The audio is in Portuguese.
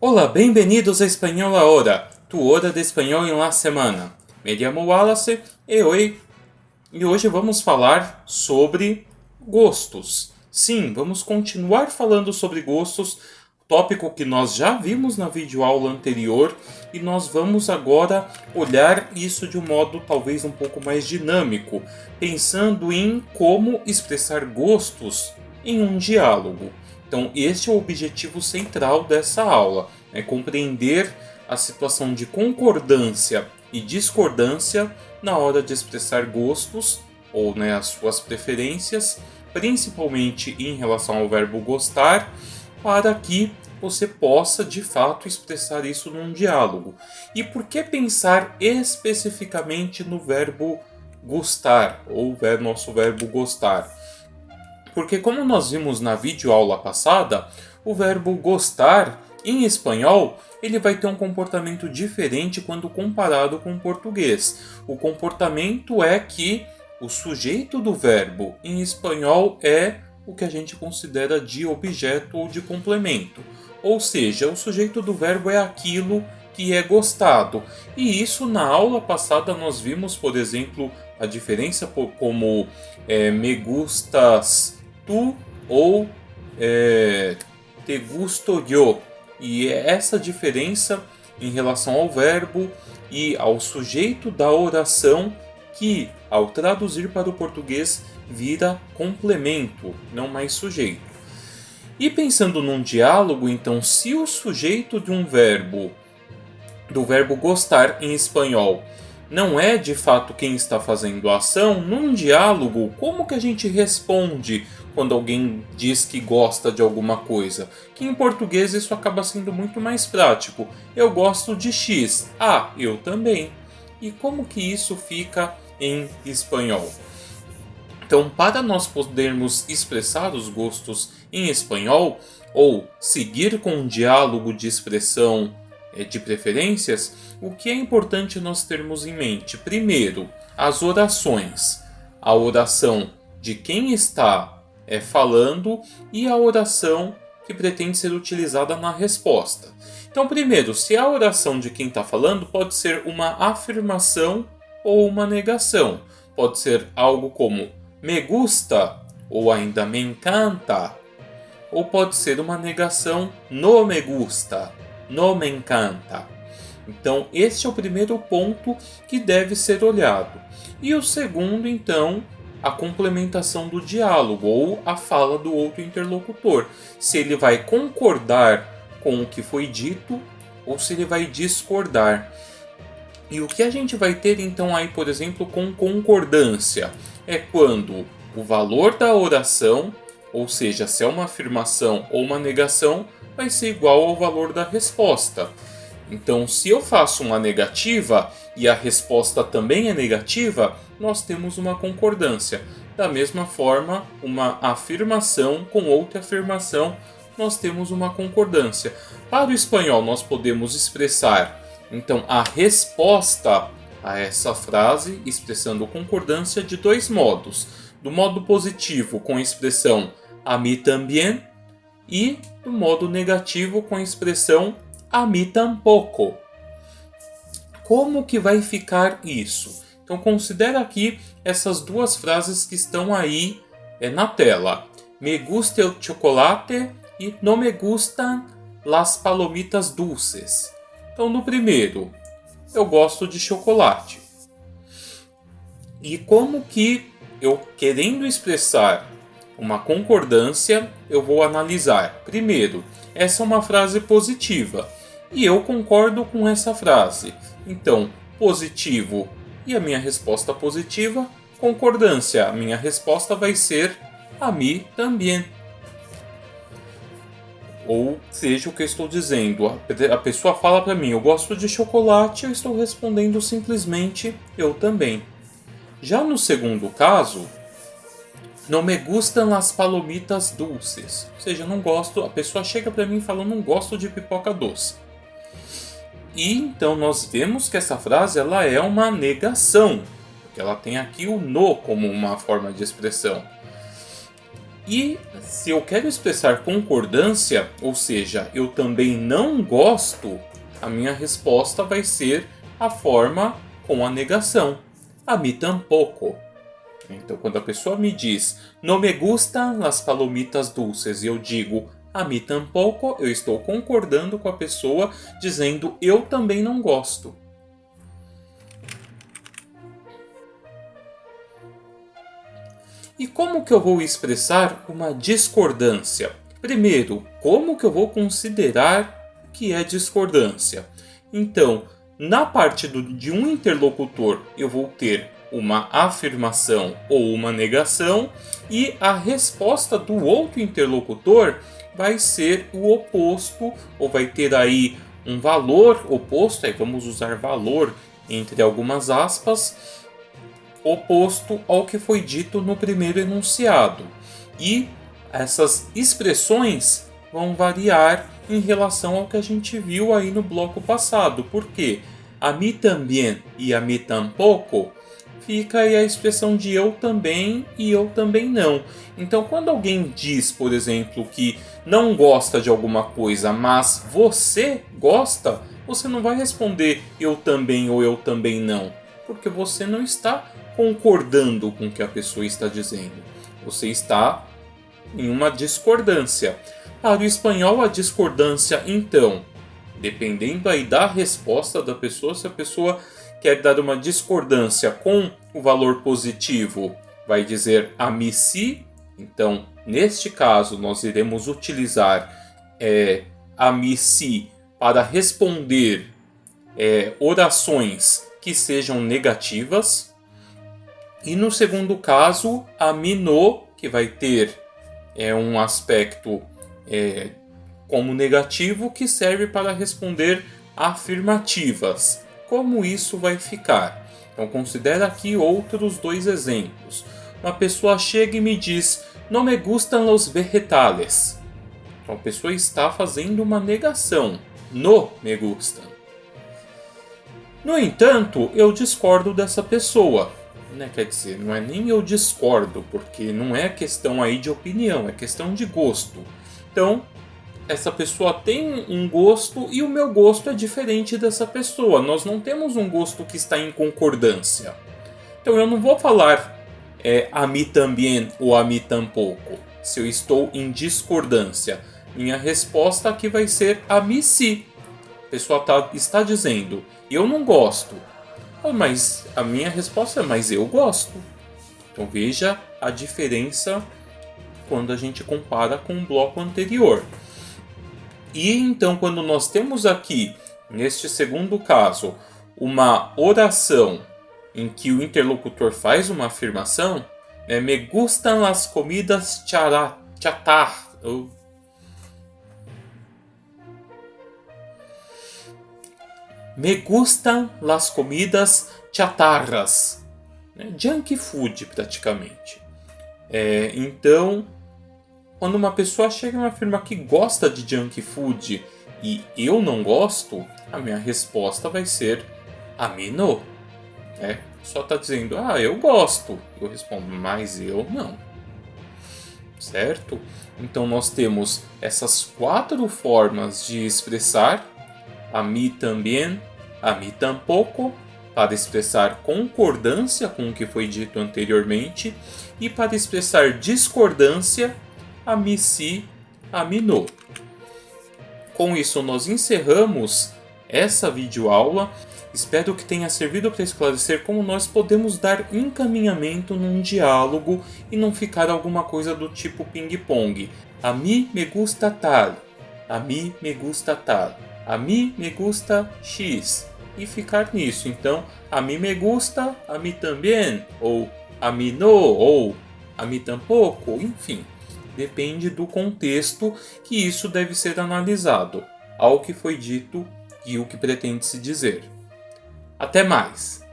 Hola, bienvenidos a Espanhol Ahora, tu hora de espanhol em la semana. Me llamo Wallace e hoje vamos falar sobre gostos. Sim, vamos continuar falando sobre gostos, tópico que nós já vimos na videoaula anterior, e nós vamos agora olhar isso de um modo talvez um pouco mais dinâmico, pensando em como expressar gostos em um diálogo. Então, este é o objetivo central dessa aula, é compreender a situação de concordância e discordância na hora de expressar gostos ou as suas preferências, principalmente em relação ao verbo gostar, para que você possa de fato expressar isso num diálogo. E por que pensar especificamente no verbo gostar ou nosso verbo gostar? Porque como nós vimos na videoaula passada, o verbo gostar em espanhol ele vai ter um comportamento diferente quando comparado com o português. O comportamento é que o sujeito do verbo em espanhol é o que a gente considera de objeto ou de complemento. Ou seja, o sujeito do verbo é aquilo que é gostado. E isso na aula passada nós vimos, por exemplo, a diferença como me gustas tu ou te gusto yo. E é essa diferença em relação ao verbo e ao sujeito da oração que, ao traduzir para o português, vira complemento, não mais sujeito. E pensando num diálogo, então, se o sujeito de um verbo, do verbo gostar em espanhol, não é de fato quem está fazendo a ação, num diálogo, como que a gente responde quando alguém diz que gosta de alguma coisa? Que em português isso acaba sendo muito mais prático. Eu gosto de X. Ah, eu também. E como que isso fica em espanhol? Então, para nós podermos expressar os gostos em espanhol, ou seguir com um diálogo de expressão de preferências, o que é importante nós termos em mente? Primeiro, as orações. A oração de quem está falando e a oração que pretende ser utilizada na resposta. Então, primeiro, se a oração de quem está falando pode ser uma afirmação ou uma negação. Pode ser algo como me gusta ou ainda me encanta. Ou pode ser uma negação no me gusta, no me encanta. Então, este é o primeiro ponto que deve ser olhado. E o segundo, então, a complementação do diálogo ou a fala do outro interlocutor. Se ele vai concordar com o que foi dito ou se ele vai discordar. E o que a gente vai ter então aí, por exemplo, com concordância, é quando o valor da oração, ou seja, se é uma afirmação ou uma negação, vai ser igual ao valor da resposta. Então, se eu faço uma negativa e a resposta também é negativa, nós temos uma concordância. Da mesma forma, uma afirmação com outra afirmação, nós temos uma concordância. Para o espanhol, nós podemos expressar, então, a resposta a essa frase, expressando concordância de dois modos. Do modo positivo, com a expressão a mí también, e do modo negativo, com a expressão a mí tampoco. Como que vai ficar isso? Então considera aqui essas duas frases que estão aí na tela. Me gusta el chocolate e no me gustan las palomitas dulces. Então no primeiro, eu gosto de chocolate. E como que eu, querendo expressar uma concordância, eu vou analisar. Primeiro, essa é uma frase positiva. E eu concordo com essa frase. Então, positivo e a minha resposta positiva, concordância. A minha resposta vai ser a mim também. Ou seja, o que eu estou dizendo, a pessoa fala para mim, eu gosto de chocolate, eu estou respondendo simplesmente, eu também. Já no segundo caso, não me gustam as palomitas dulces. Ou seja, não gosto, a pessoa chega para mim e fala, não gosto de pipoca doce. E então nós vemos que essa frase ela é uma negação, porque ela tem aqui o no como uma forma de expressão. E se eu quero expressar concordância, ou seja, eu também não gosto, a minha resposta vai ser a forma com a negação. A mí tampoco. Então, quando a pessoa me diz no me gustan las palomitas dulces e eu digo a mí tampoco, eu estou concordando com a pessoa dizendo eu também não gosto. E como que eu vou expressar uma discordância? Primeiro, como que eu vou considerar que é discordância? Então, na parte de um interlocutor, eu vou ter uma afirmação ou uma negação, e a resposta do outro interlocutor vai ser o oposto, ou vai ter aí um valor oposto, aí vamos usar valor entre algumas aspas, oposto ao que foi dito no primeiro enunciado. E essas expressões vão variar em relação ao que a gente viu aí no bloco passado. Porque a mí también e a mí tampoco fica aí a expressão de eu também e eu também não. Então, quando alguém diz, por exemplo, que não gosta de alguma coisa, mas você gosta, você não vai responder eu também ou eu também não, porque você não está concordando com o que a pessoa está dizendo. Você está em uma discordância. Para o espanhol, a discordância, então, dependendo aí da resposta da pessoa, se a pessoa quer dar uma discordância com o valor positivo, vai dizer a mí sí. Então, neste caso, nós iremos utilizar a mí sí para responder orações que sejam negativas. E no segundo caso, a mí no, que vai ter um aspecto como negativo, que serve para responder afirmativas. Como isso vai ficar? Então considera aqui outros dois exemplos. Uma pessoa chega e me diz: "No me gustan los vegetales". Então a pessoa está fazendo uma negação. No me gustan. No entanto, eu discordo dessa pessoa. Quer dizer, não é nem eu discordo, porque não é questão aí de opinião, é questão de gosto. Então, essa pessoa tem um gosto e o meu gosto é diferente dessa pessoa. Nós não temos um gosto que está em concordância. Então, eu não vou falar a mí también ou a mí tampoco, se eu estou em discordância. Minha resposta aqui vai ser a mí sí. A pessoa está dizendo, eu não gosto. Mas a minha resposta é, mas eu gosto. Então veja a diferença quando a gente compara com o bloco anterior. E então, quando nós temos aqui, neste segundo caso, uma oração em que o interlocutor faz uma afirmação, me gustan las comidas chatar. Me gustan las comidas chatarras. Junk food, praticamente. Então, quando uma pessoa chega e afirma que gosta de junk food e eu não gosto, a minha resposta vai ser a mí no. Só está dizendo, eu gosto. Eu respondo, mas eu não. Certo? Então nós temos essas 4 formas de expressar a mí también, a mí tampoco, para expressar concordância com o que foi dito anteriormente, e para expressar discordância, a mí sí, a mí no. Com isso nós encerramos essa videoaula. Espero que tenha servido para esclarecer como nós podemos dar encaminhamento num diálogo e não ficar alguma coisa do tipo ping-pong. A mí me gusta tal, a mí me gusta tal, a mí me gusta X. E ficar nisso. Então, a mí me gusta, a mí también, ou a mí no, ou a mí tampoco, enfim. Depende do contexto que isso deve ser analisado, ao que foi dito e o que pretende se dizer. Até mais!